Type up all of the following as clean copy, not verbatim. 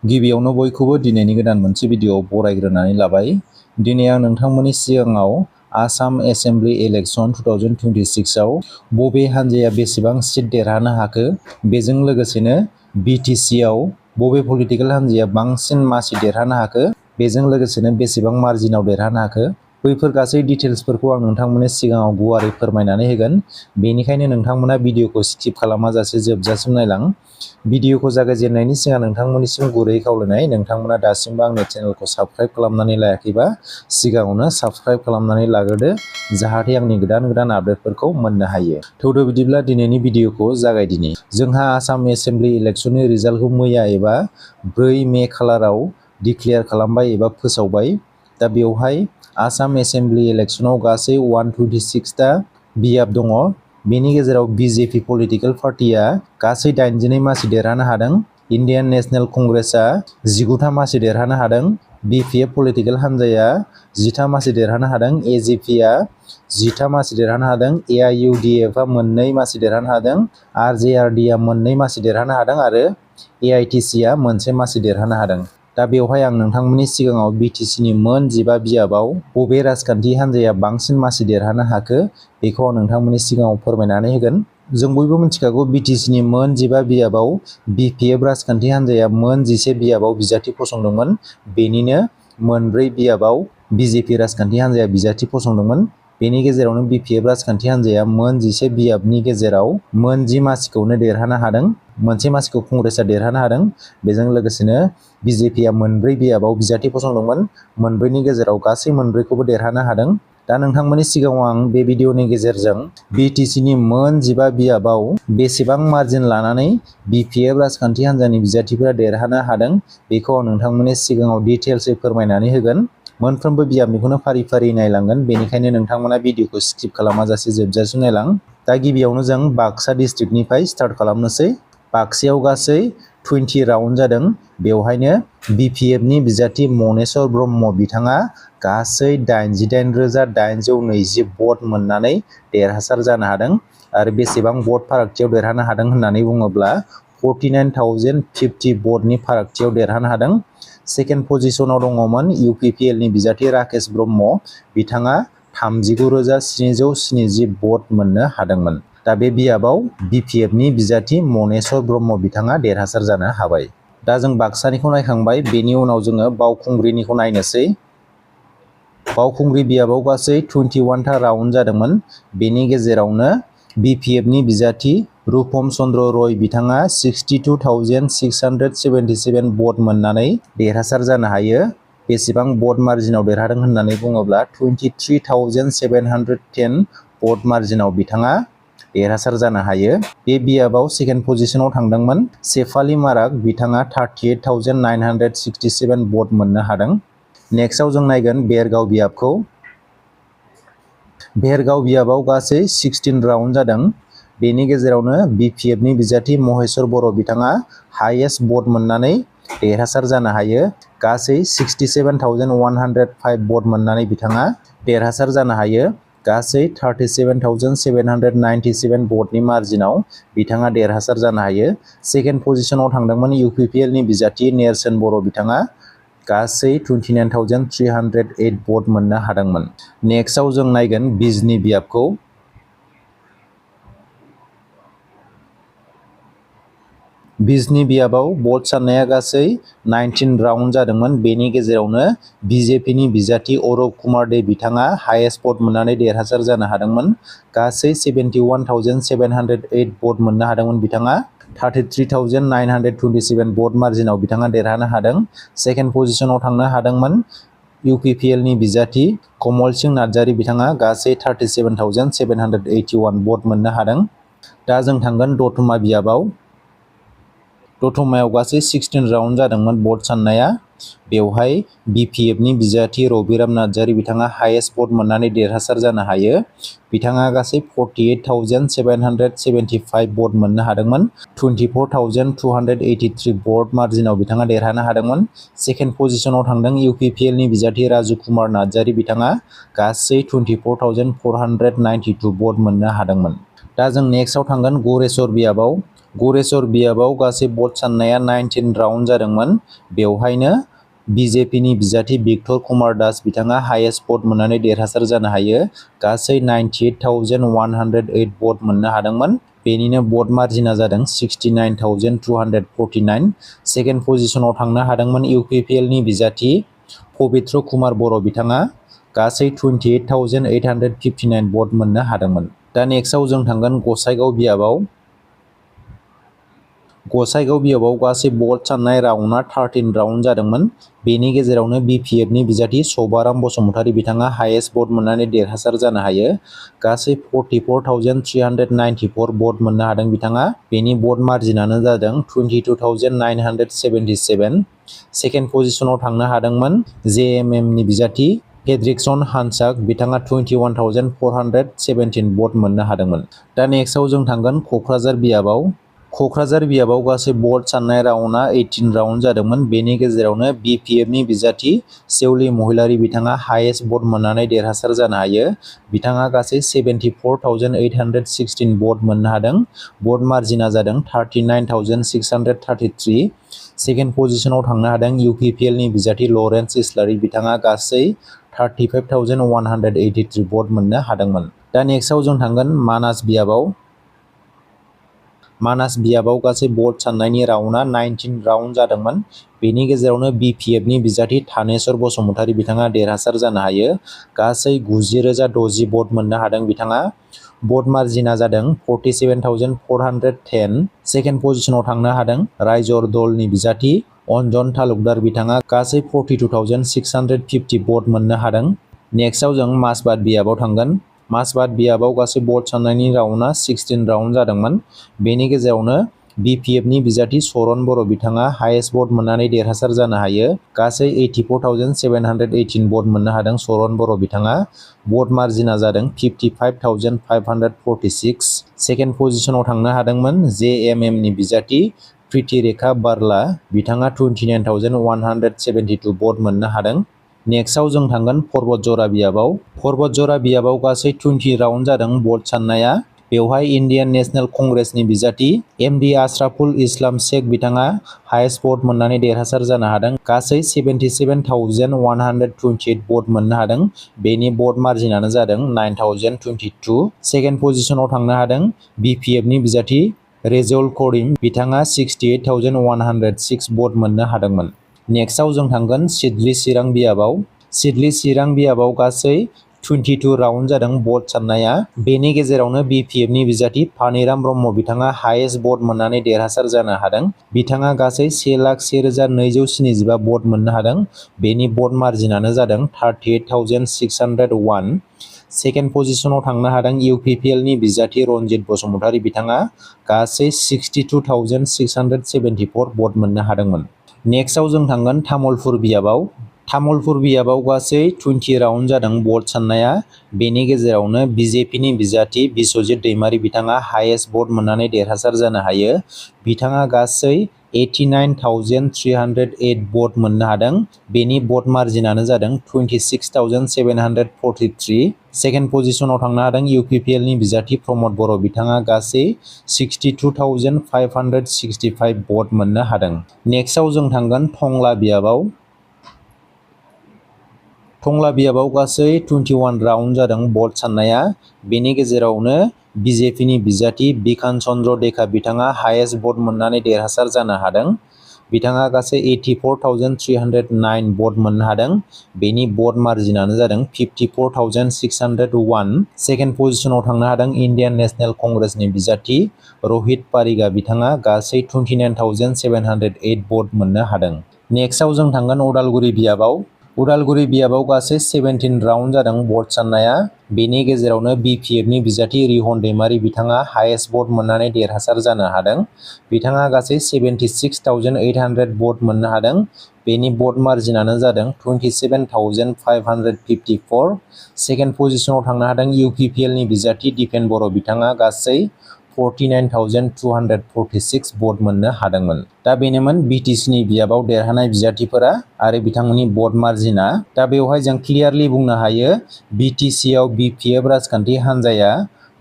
गिबियावनो बयखौबो दिनैनि गोदान मोनसे भिडिअ बरायग्रोनानै लाबाय। दिनै आं नोंथांमोननि सिगाङाव आसाम एसेम्बलि इलेक्सन 2026 आव बबे हान्जाया बेसेबां सिट देरहानो हाखो, बेजों लोगोसेनो BTC आव बबे पलिटिकेल हान्जाया बांसिन मासि देरहानो हाखो, बेजों लोगोसेनो बेसेबां मार्जिनाव देरहानो हाखो, बैफोर गासै डिटेल्सफोरखौ आं नोंथांमोननि सिगाङाव गुवारै फोरमायनानै होगोन। बेनिखायनो नोंथांमोना भिडिअखौ स्किप खालामाजासे जोबजासिम नायलां। भिडिअखौ जागायजेननायनि सिगां नोंथांमोननिसिम गुरै खावलायनाय, नोंथांमोना दासिमबो आंनि चेनेलखौ साबस्क्राइब खालामनानै लायाखैबा सिगाङावनो साबस्क्राइब खालामनानै लाग्रोदो, जाहाथे आंनि गोदान आपडेटफोरखौ मोननो हायो। थौदो बिदिब्ला दिनैनि भिडिअखौ जागायदिनि। जोंहा आसाम एसेम्बलि इलेक्सननि रिजाल्टखौ मैया एबा 4 मे खालाराव डिक्लेयार खालामबाय एबा फोसावबाय। दा बेवहाय आसाम एसेम्बलि इलेक्सनाव गासै 126 टा बियाब दङ। बेनि गेजेराव BJP पलिटिकेल पार्टिया गासै 82 मासि देरहानो हादों। इन्डियान नेशनेल कंग्रेसआ 19 था मासि देरहानो हादों। BPF पलिटिकेल हान्जाया 10 था मासि देरहानो हादों। AGPआ 10 था मासि देरहानो हादों। AIUDF आ 2 मासि देरहानो हादों। RJRDआ 2 मासि देरहानो हादों आरो AITCआ 1 मासि देरहानो हादों। दा बेवहाय आं नोंथांमोननि सिगाङाव BTCनि मोन 15 बियाबाव बबे राजखान्थि हान्जाया बांसिन मासि देरहानो हाखो, बेखौ आं नोंथांमोननि सिगाङाव फोरमायनानै होगोन। जों बयबो मिथिखागौ BTCनि मोन 15 बियाबाव BPF राजखान्थि हान्जाया मोन 11 बियाबाव बिजाथि फसंदोंमोन। बेनिनो मोन 4 बियाबाव BJP राजखान्थि हान्जाया बिजाथि फसंदोंमोन। बेनि गेजेरावनो BPF राजखान्थि हान्जाया मोन 11 बियाबनि गेजेराव मोन 10 मासिखौनो देरहानो हादों। 1 मासिखौ कंग्रेसआ देरहानो हादों। बेजों लोगोसेनो BJPआ मोन 4 बियाबाव बिजाथि फसंदोंमोन। मोन 4नि गेजेराव गासै मोन 4खौबो देरहानो हादों। दा नोंथांमोननि सिगाङाव आं बे भिडिअनि गेजेरजों BTCनि मोन 15 बियाबाव बेसेबां मार्जिन लानानै BPF राजखान्थि हान्जानि बिजाथिफोरा देरहानो हादों, बेखौ आं नोंथांमोननि सिगाङाव डिटेल्सै फोरमायनानै होगोन। मोनफ्रोमबो बियाबनिखौनो फारि फारि नायलांगोन, बेनिखायनो नोंथांमोना भिडिअखौ स्किप खालामाजासे जोबजासिम नायलां। दा गिबियावनो जों बाक्सा डिस्ट्रिक्टनिफ्राय स्टार्ट खालामनोसै। बाक्सायाव गासै 20 राउन्ड जादों। बेवहायनो BPFनि बिजाथि मनेस्वर ब्रह्म बिथाङा गासै 88,820 भट मोननानै देरहासार जानो हादों। आरो बेसेबां भट फारागथियाव देरहानो हादों होननानै बुङोब्ला 49,050 भटनि फारागथियाव देरहानो हादों। सेकेन्ड पजिशनाव दङमोन UPPLनि बिजाथि राकेश ब्रह्म, बिथाङा 39,770 भट मोननो हादोंमोन। दा बे बियाबाव BPFनि बिजाथि मनेस्वर ब्रह्म बिथाङा देरहासार जानो हाबाय। दा जों बाक्सानिखौ नायखांबाय, बेनि उनाव जोङो बावखुंग्रिनिखौ नायनोसै। बावखुंग्रि बियाबाव गासै 21 था राउन्ड जादोंमोन। बेनि गेजेरावनो BPFनि बिजाथि रुपम चन्द्र रय बिथाङा 62,677 भट मोननानै देरहासार जानो हायो। बेसेबां भट मार्जिनाव देरहादों होननानै बुङोब्ला 23,710 भट मार्जिनाव बिथाङा देरहासार जानो हायो। बे बियाबाव सेकेन्ड पजिशनाव थांदोंमोन सेफालि माराग, बिथाङा 38,967 भट मोननो हादों। नेक्स्टआव जों नायगोन बेरगाव बियाबखौ। बेरगाव बियाबाव गासै 16 राउन्ड जादों। बेनि गेजेरावनो BPFनि बिजाथि महेश्वर बर' बिथाङा हाइएस्ट भट मोननानै देरहासार जानो हायो। गासै 67,105 भट मोननानै बिथाङा देरहासार जानो हायो। गासै 37,797 भटनि मार्जिनाव बिथाङा देरहासार जानो हायो। सेकेन्ड पजिशनाव थांदोंमोन UPPLनि बिजाथि नेरसोन बर' बिथाङा गासै 29,308 भट मोननो हादोंमोन। नेक्स्टआव जों नायगोन बिजनि बियाबखौ। बिजनि बियाबाव भट साननाया गासै 19 राउन्ड जादोंमोन। बेनि गेजेरावनो BJPनि बिजाथि अरुप कुमार दे बिथाङा हाइएस्ट भट मोननानै देरहासार जानो हादोंमोन। गासै 71,708 भट मोननो हादोंमोन बिथाङा। 33,927 भट मार्जिनाव बिथाङा देरहानो हादों। सेकेन्ड पजिशनाव थांनो हादोंमोन UPPLनि बिजाथि कमल सिंह नार्जारी, बिथाङा गासै 37,781 भट मोननो हादों। दा जों थांगोन दतमा बियाबाव। दतमायाव गासै 16 राउन्ड जादोंमोन भट साननाया। बेवहाय BPFनि बिजाथि रबिराम नार्जारी, बिथाङा हाइएस्ट भट मोननानै देरहासार जानो हायो। बिथाङा गासै 48,775 भट मोननो हादोंमोन। 24,283 भट मार्जिनाव बिथाङा देरहानो हादोंमोन। सेकेन्ड पजिशनाव थांदों UPPLनि बिजाथि राजु कुमार नार्जारी, बिथाङा गासै 24,492 भट मोननो हादोंमोन। दा जों नेक्स्टआव थांगोन गरेस्वर बियाबाव। गरेस्वर बियाबाव गासै भट साननाया 19 राउन्ड जादोंमोन। बेवहायनो बिजेपिनि बिजाथि भिक्टर कुमार दास बिथाङा हाइएस्ट भट मोननानै देरहासार जानो हायो। गासै 98,108 भट मोननो हादोंमोन। बेनिनो भट मार्जिना जादों 69,249। सेकेन्ड पजिशनाव थांनो हादोंमोन UPPL नि बिजाथि पबित्र कुमार बर' बिथाङा गासै 28,859 भट मोननो हादोंमोन। दा नेक्स्टआव जों थांगोन गसाइगाव बियाबाव। गसाइगाव बियाबाव गासै भट साननाय राउन्डआ 13 राउन्ड जादोंमोन। बेनि गेजेरावनो BPF नि बिजाथि सभाराम बसुमतारी बिथाङा हाइएस्ट भट मोननानै देरहासार जानो हायो। गासै 44,394 भट मोननो हादों बिथाङा। बेनि भट मार्जिनानो जादों 22,977। सेकेन्ड पजिशनाव थांनो हादोंमोन JMM नि बिजाथि फेड्रिकसन हान्साक बिथाङा 21,417 भट मोननो हादोंमोन। दा नेक्स्टआव जों थांगोन क'क्राझार बियाबाव। क'क्राझार बियाबाव गासै भट साननाय राउन्डआ 18 राउन्ड जादोंमोन। बेनि गेजेरावनो BPF नि बिजाथि सेवलि महिलारी बिथाङा हाइएस्ट भट मोननानै देरहासार जानो हायो। बिथाङा गासै 74,816 भट मोननो हादों। भट मार्जिना जादों 39,633। सेकेन्ड पजिशनाव थांनो हादों UPPL नि बिजाथि लरेन्स इस्लारि बिथाङा गासै 35,183 भट मोननो हादोंमोन। दा नेक्स्टआव जों थांगोन मानास बियाबाव। मानास बियाबाव गासै भट साननायनि राउन्डआ 19 राउन्ड जादोंमोन। बेनि गेजेरावनो BPF नि बिजाथि थानेश्वर बसुमतारी बिथाङा देरहासार जानो हायो। गासै 90,060 भट मोननो हादों बिथाङा। भट मार्जिना जादों 47,410। सेकेन्ड पजिशनाव थांनो हादों रायजर दलनि बिजाथि अन्जन तालुकदार बिथाङा गासै 42,650 भट मोननो हादों। नेक्स्टआव जों मासबाद बियाबाव थांगोन। मासबाद बियाबाव गासै भट साननायनि राउन्डआ 16 राउन्ड जादोंमोन। बेनि गेजेरावनो BPF नि बिजाथि सरन बर' बिथाङा हाइएस्ट भट मोननानै देरहासार जानो हायो। गासै 84,718 भट मोननो हादों सरन बर' बिथाङा। भट मार्जिना जादों 55,546। सेकेन्ड पजिशनाव थांनो हादोंमोन JMM नि बिजाथि प्रिति रेखा बारला बिथाङा 29,172 भट मोननो हादों। नेक्स्टआव जों थांगोन पर्बतजरा बियाबाव। पर्बतजरा बियाबाव गासै 20 राउन्ड जादों भट साननाया। बेवहाय इन्डियान नेशनेल कंग्रेसनि बिजाथि MD आशराफुल इस्लाम शेख बिथाङा हाइएस्ट भट मोननानै देरहासार जानो हादों। गासै 77,128 भट मोननो हादों। बेनि भट मार्जिनानो जादों 9,022। सेकेन्ड पजिशनाव थांनो हादों BPF नि बिजाथि रेजौल करिम बिथाङा 68,106 भट मोननो हादोंमोन। नेक्स्टआव जों थांगोन सिडली चिरां बियाबाव। सिडली चिरां बियाबाव गासै 22 राउन्ड जादों भट साननाया। बेनि गेजेरावनो BPF नि बिजाथि फानिराम ब्रह्म बिथाङा हाइएस्ट भट मोननानै देरहासार जानो हादों। बिथाङा गासै 1,01,275 भट मोननो हादों। बेनि भट मार्जिनानो जादों 38,601। सेकेन्ड पजिशनाव थांनो हादों UPPL नि बिजाथि रनजित बसुमतारी बिथाङा गासै 62,674 भट मोननो हादोंमोन। नेक्स्टआव जों थांगोन तामुलपुर बियाबाव। तामुलपुर बियाबाव गासै 20 राउन्ड जादों भट साननाया। बेनि गेजेरावनो BJP नि बिजाथि बिस्वजित दैमारी बिथाङा हाइएस्ट भट मोननानै देरहासार जानो हायो। बिथाङा गासै 89,308 भट मोननो हादों। बेनि भट मार्जिनानो जादों 26,743। सेकेन्ड पजिशनाव थांनो हादों UPPL नि बिजाथि प्रमद बर' बिथाङा गासै 62,565 भट मोननो हादों। नेक्स्टआव जों थांगोन टंला बियाबाव। टंला बियाबाव गासै 21 राउन्ड जादों भट साननाया। बेनि गेजेरावनो BJP नि बिजाथि बिखान चन्द्र देखा बिथाङा हाइएस्ट भट मोननानै देरहासार जानो हादों। बिथाङा गासै 84,309 भट मोननो हादों। बेनि भट मार्जिनानो जादों 54,601। सेकेन्ड पजिशनाव थांनो हादों इन्डियान नेशनेल कंग्रेसनि बिजाथि रहित पारिगा बिथाङा गासै 29,708 भट मोननो हादों। नेक्स्टआव जों थांगोन उदालगुरि बियाबाव। उदालगुरि बियाबाव गासै 17 राउन्ड जादों भट साननाया। बेनि गेजेरावनो BPF नि बिजाथि रिहन दैमारी बिथाङा हाइएस्ट भट मोननानै देरहासार जानो हादों। बिथाङा गासै 76,800 भट मोननो हादों। बेनि भट मार्जिनानो जादों 27,554। सेकेन्ड पजिशनाव थांनो हादों UPPL नि बिजाथि दिपेन बर' बिथाङा गासै 49,246 भट मोननो हादोंमोन। दा बेनोमोन BTC नि बियाबाव देरहानाय बिजाथिफोरा आरो बिथांमोननि भट मार्जिना। दा बेवहाय जों क्लियारलि बुंनो हायो BTC आव BPF राजखान्थि हान्जाया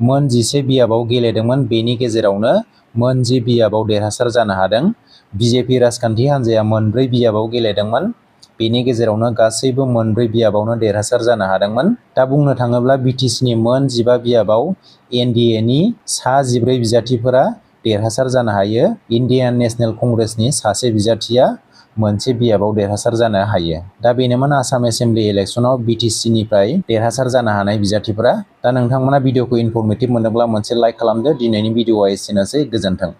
मोन 11 बियाबाव गेलेदोंमोन। बेनि गेजेरावनो मोन 10 बियाबाव देरहासार जानो हादों। बिजेपि राजखान्थि हान्जाया मोनब्रै बियाबाव गेलेदोंमोन। बेनि गेजेरावनो गासैबो मोनब्रै बियाबावनो देरहासार जानो हादोंमोन। दा बुंनो थाङोब्ला बिटिसिनि मोन 15 बियाबाव एनडिएनि सा 14 बिजाथिफोरा देरहासार जानो हायो। इन्डियान नेशनेल कंग्रेसनि सासे बिजाथिया मोनसे बियाबाव देरहासार जानो हायो। दा बेनोमोन आसाम एसेम्बलि इलेक्सनाव बिटिसिनिफ्राय देरहासार जानो हानाय बिजाथिफोरा। दा नोंथांमोना भिडिअखौ इनफरमेटिभ मोनोब्ला मोनसे लाइक खालामदो। दिनैनि भिडिअआ एसेनोसै, गोजोन्थों।